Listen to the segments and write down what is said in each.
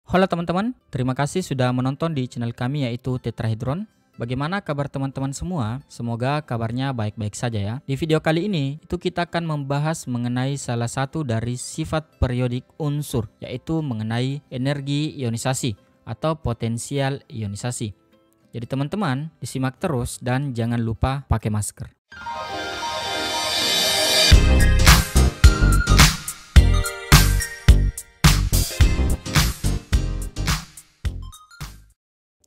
Halo teman-teman, terima kasih sudah menonton di channel kami yaitu Tetrahedron. Bagaimana kabar teman-teman semua? Semoga kabarnya baik-baik saja ya. Di video kali ini kita akan membahas mengenai salah satu dari sifat periodik unsur, yaitu mengenai energi ionisasi atau potensial ionisasi. Jadi teman-teman disimak terus dan jangan lupa pakai masker.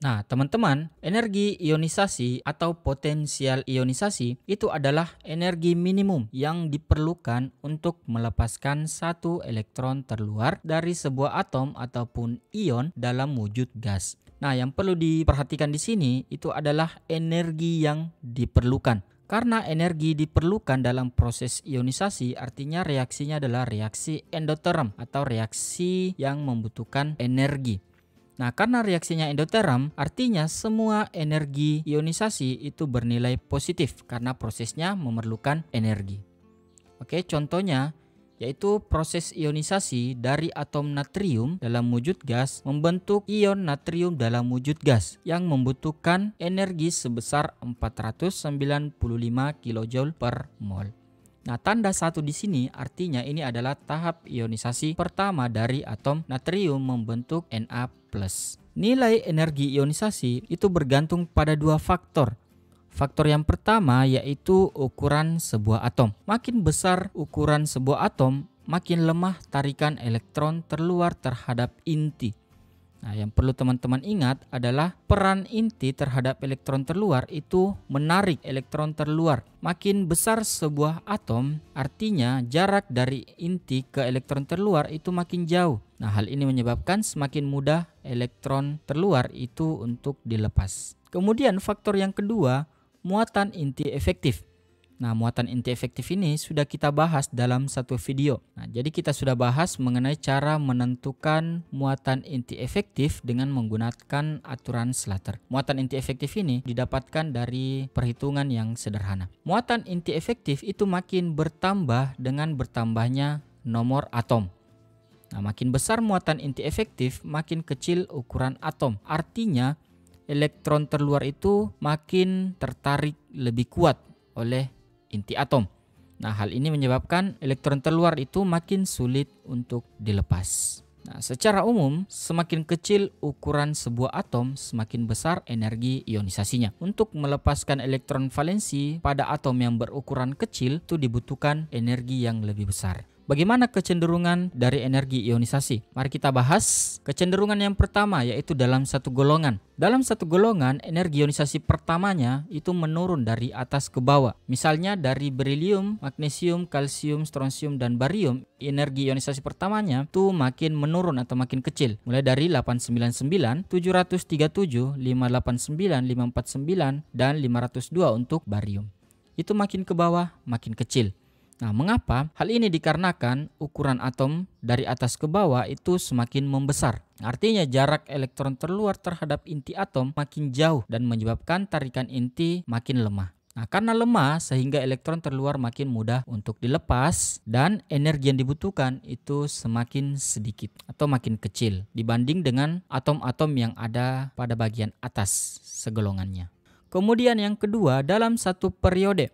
Nah, teman-teman, energi ionisasi atau potensial ionisasi itu adalah energi minimum yang diperlukan untuk melepaskan satu elektron terluar dari sebuah atom ataupun ion dalam wujud gas. Nah, yang perlu diperhatikan di sini itu adalah energi yang diperlukan. Karena energi diperlukan dalam proses ionisasi, artinya reaksinya adalah reaksi endoterm atau reaksi yang membutuhkan energi. Nah, karena reaksinya endoterm, artinya semua energi ionisasi itu bernilai positif karena prosesnya memerlukan energi. Oke, contohnya yaitu proses ionisasi dari atom natrium dalam wujud gas membentuk ion natrium dalam wujud gas yang membutuhkan energi sebesar 495 kJ per mol. Nah, tanda 1 di sini artinya ini adalah tahap ionisasi pertama dari atom natrium membentuk Na+. Nilai energi ionisasi itu bergantung pada dua faktor. Faktor yang pertama yaitu ukuran sebuah atom. Makin besar ukuran sebuah atom, makin lemah tarikan elektron terluar terhadap inti. Nah, yang perlu teman-teman ingat adalah peran inti terhadap elektron terluar itu menarik elektron terluar. Makin besar sebuah atom, artinya jarak dari inti ke elektron terluar itu makin jauh. Nah, hal ini menyebabkan semakin mudah elektron terluar itu untuk dilepas. Kemudian faktor yang kedua, muatan inti efektif. Nah, muatan inti efektif ini sudah kita bahas dalam satu video. Nah, jadi kita sudah bahas mengenai cara menentukan muatan inti efektif dengan menggunakan aturan Slater. Muatan inti efektif ini didapatkan dari perhitungan yang sederhana. Muatan inti efektif itu makin bertambah dengan bertambahnya nomor atom. Nah, makin besar muatan inti efektif, makin kecil ukuran atom. Artinya, elektron terluar itu makin tertarik lebih kuat oleh inti atom. Nah, hal ini menyebabkan elektron terluar itu makin sulit untuk dilepas. Nah, secara umum, semakin kecil ukuran sebuah atom, semakin besar energi ionisasinya. Untuk melepaskan elektron valensi pada atom yang berukuran kecil, itu dibutuhkan energi yang lebih besar. Bagaimana kecenderungan dari energi ionisasi? Mari kita bahas. Kecenderungan yang pertama yaitu dalam satu golongan. Dalam satu golongan, energi ionisasi pertamanya itu menurun dari atas ke bawah. Misalnya dari berilium, magnesium, kalsium, strontium, dan barium, energi ionisasi pertamanya itu makin menurun atau makin kecil. Mulai dari 899, 737, 589, 549, dan 502 untuk barium. Itu makin ke bawah, makin kecil. Nah, mengapa? Hal ini dikarenakan ukuran atom dari atas ke bawah itu semakin membesar. Artinya jarak elektron terluar terhadap inti atom makin jauh dan menyebabkan tarikan inti makin lemah. Nah, karena lemah sehingga elektron terluar makin mudah untuk dilepas dan energi yang dibutuhkan itu semakin sedikit atau makin kecil dibanding dengan atom-atom yang ada pada bagian atas segolongannya. Kemudian yang kedua, dalam satu periode,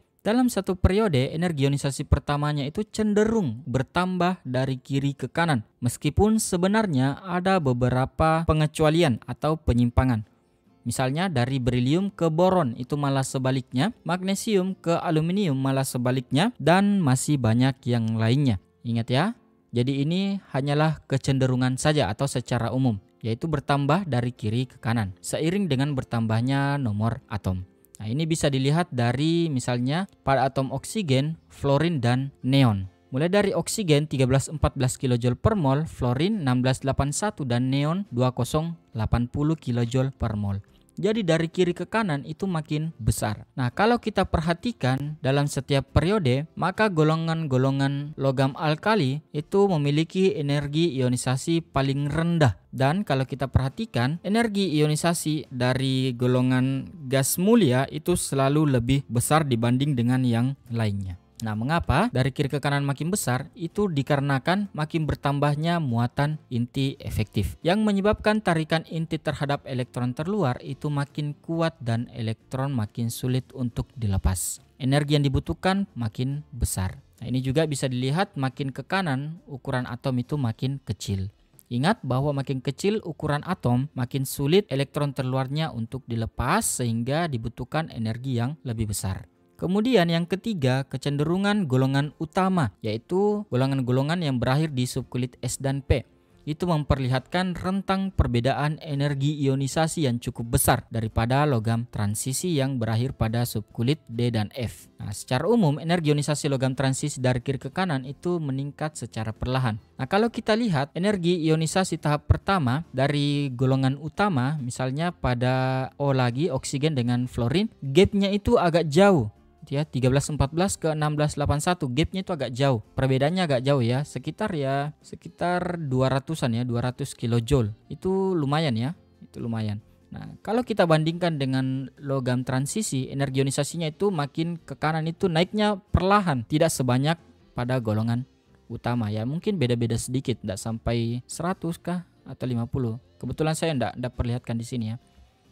energi ionisasi pertamanya itu cenderung bertambah dari kiri ke kanan. Meskipun sebenarnya ada beberapa pengecualian atau penyimpangan. Misalnya dari berilium ke boron itu malah sebaliknya, magnesium ke aluminium malah sebaliknya, dan masih banyak yang lainnya. Ingat ya, jadi ini hanyalah kecenderungan saja atau secara umum, yaitu bertambah dari kiri ke kanan, seiring dengan bertambahnya nomor atom. Nah, ini bisa dilihat dari misalnya pada atom oksigen, fluorin, dan neon. Mulai dari oksigen 1314 kJ per mol, fluorin 1681, dan neon 2080 kJ per mol. Jadi dari kiri ke kanan itu makin besar. Nah, kalau kita perhatikan dalam setiap periode, maka golongan-golongan logam alkali itu memiliki energi ionisasi paling rendah. Dan kalau kita perhatikan, energi ionisasi dari golongan gas mulia itu selalu lebih besar dibanding dengan yang lainnya. Nah, mengapa dari kiri ke kanan makin besar? Itu dikarenakan makin bertambahnya muatan inti efektif yang menyebabkan tarikan inti terhadap elektron terluar itu makin kuat dan elektron makin sulit untuk dilepas. Energi yang dibutuhkan makin besar. Nah, ini juga bisa dilihat makin ke kanan ukuran atom itu makin kecil. Ingat bahwa makin kecil ukuran atom, makin sulit elektron terluarnya untuk dilepas sehingga dibutuhkan energi yang lebih besar. Kemudian yang ketiga, kecenderungan golongan utama, yaitu golongan-golongan yang berakhir di subkulit S dan P. Itu memperlihatkan rentang perbedaan energi ionisasi yang cukup besar daripada logam transisi yang berakhir pada subkulit D dan F. Nah, secara umum energi ionisasi logam transisi dari kiri ke kanan itu meningkat secara perlahan. Nah, kalau kita lihat energi ionisasi tahap pertama dari golongan utama, misalnya pada O lagi, oksigen dengan fluorin, gapnya itu agak jauh. Ya, 1314 ke 1681, gapnya itu agak jauh, perbedaannya agak jauh ya, sekitar 200-an ya, 200 kilojoule. Itu lumayan ya, itu lumayan. Nah, kalau kita bandingkan dengan logam transisi, energi ionisasinya itu makin ke kanan itu naiknya perlahan, tidak sebanyak pada golongan utama ya, mungkin beda-beda sedikit, tidak sampai 100 kah atau 50. Kebetulan saya tidak perlihatkan di sini ya.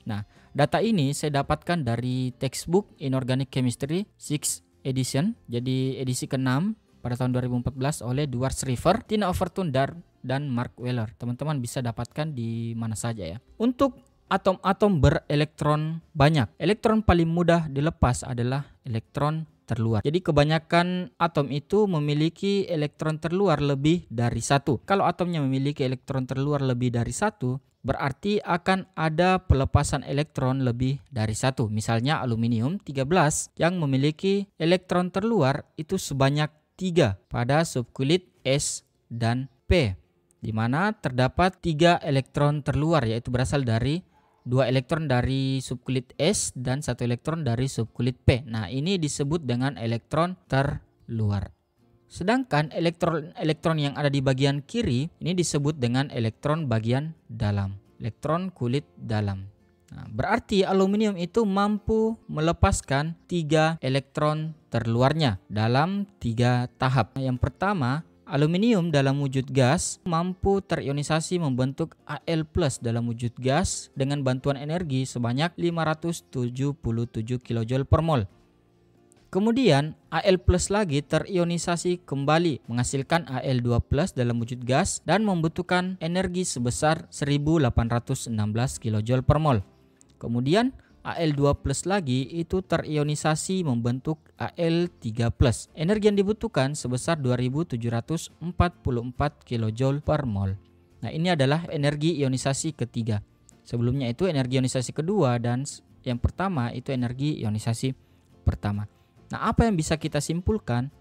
Nah, data ini saya dapatkan dari textbook Inorganic Chemistry 6 edition, jadi edisi ke-6 pada tahun 2014 oleh Duarte Schrijver, Tina Overton dan Mark Weller. Teman-teman bisa dapatkan di mana saja ya. Untuk atom-atom berelektron banyak, elektron paling mudah dilepas adalah elektron terluar. Jadi kebanyakan atom itu memiliki elektron terluar lebih dari satu. Kalau atomnya memiliki elektron terluar lebih dari satu, berarti akan ada pelepasan elektron lebih dari satu. Misalnya aluminium 13 yang memiliki elektron terluar itu sebanyak 3 pada subkulit S dan P, di mana terdapat 3 elektron terluar, yaitu berasal dari 2 elektron dari subkulit S dan 1 elektron dari subkulit P. Nah, ini disebut dengan elektron terluar. Sedangkan elektron yang ada di bagian kiri ini disebut dengan elektron bagian dalam, elektron kulit dalam. Nah, berarti aluminium itu mampu melepaskan 3 elektron terluarnya dalam 3 tahap. Yang pertama, aluminium dalam wujud gas mampu terionisasi membentuk Al+ dalam wujud gas dengan bantuan energi sebanyak 577 kJ per mol. Kemudian Al+ lagi terionisasi kembali menghasilkan Al2+ dalam wujud gas dan membutuhkan energi sebesar 1816 kJ per mol. Kemudian Al2+ lagi itu terionisasi membentuk Al3+. Energi yang dibutuhkan sebesar 2744 kJ per mol. Nah, ini adalah energi ionisasi ketiga. Sebelumnya itu energi ionisasi kedua dan yang pertama itu energi ionisasi pertama. Nah, apa yang bisa kita simpulkan?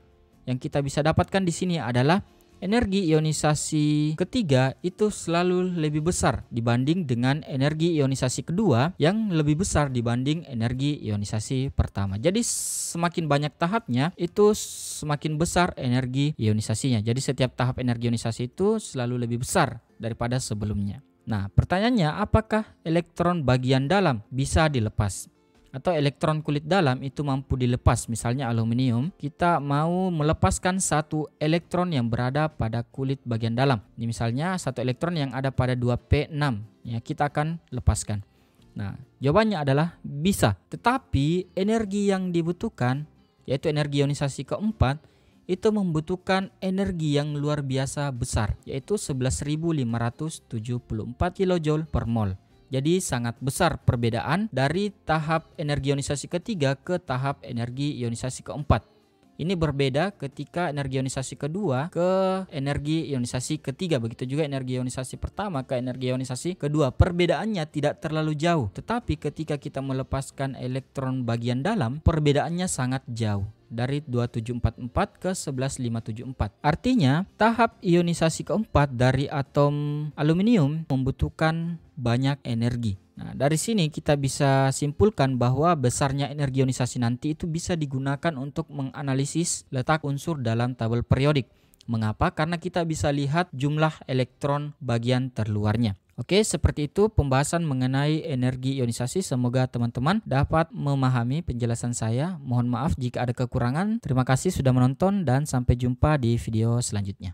Yang kita bisa dapatkan di sini adalah energi ionisasi ketiga itu selalu lebih besar dibanding dengan energi ionisasi kedua yang lebih besar dibanding energi ionisasi pertama. Jadi semakin banyak tahapnya itu semakin besar energi ionisasinya. Jadi setiap tahap energi ionisasi itu selalu lebih besar daripada sebelumnya. Nah, pertanyaannya, apakah elektron bagian dalam bisa dilepas? Atau elektron kulit dalam itu mampu dilepas? Misalnya aluminium, kita mau melepaskan satu elektron yang berada pada kulit bagian dalam. Ini misalnya satu elektron yang ada pada 2p6, ya, kita akan lepaskan. Nah, jawabannya adalah bisa. Tetapi energi yang dibutuhkan, yaitu energi ionisasi keempat, itu membutuhkan energi yang luar biasa besar, yaitu 11.574 kJ per mol. Jadi sangat besar perbedaan dari tahap energi ionisasi ketiga ke tahap energi ionisasi keempat. Ini berbeda ketika energi ionisasi kedua ke energi ionisasi ketiga. Begitu juga energi ionisasi pertama ke energi ionisasi kedua. Perbedaannya tidak terlalu jauh. Tetapi ketika kita melepaskan elektron bagian dalam, perbedaannya sangat jauh. Dari 2744 ke 11574. Artinya tahap ionisasi keempat dari atom aluminium membutuhkan banyak energi. Nah, dari sini kita bisa simpulkan bahwa besarnya energi ionisasi nanti itu bisa digunakan untuk menganalisis letak unsur dalam tabel periodik. Mengapa? Karena kita bisa lihat jumlah elektron bagian terluarnya. Oke, seperti itu pembahasan mengenai energi ionisasi. Semoga teman-teman dapat memahami penjelasan saya. Mohon maaf jika ada kekurangan. Terima kasih sudah menonton dan sampai jumpa di video selanjutnya.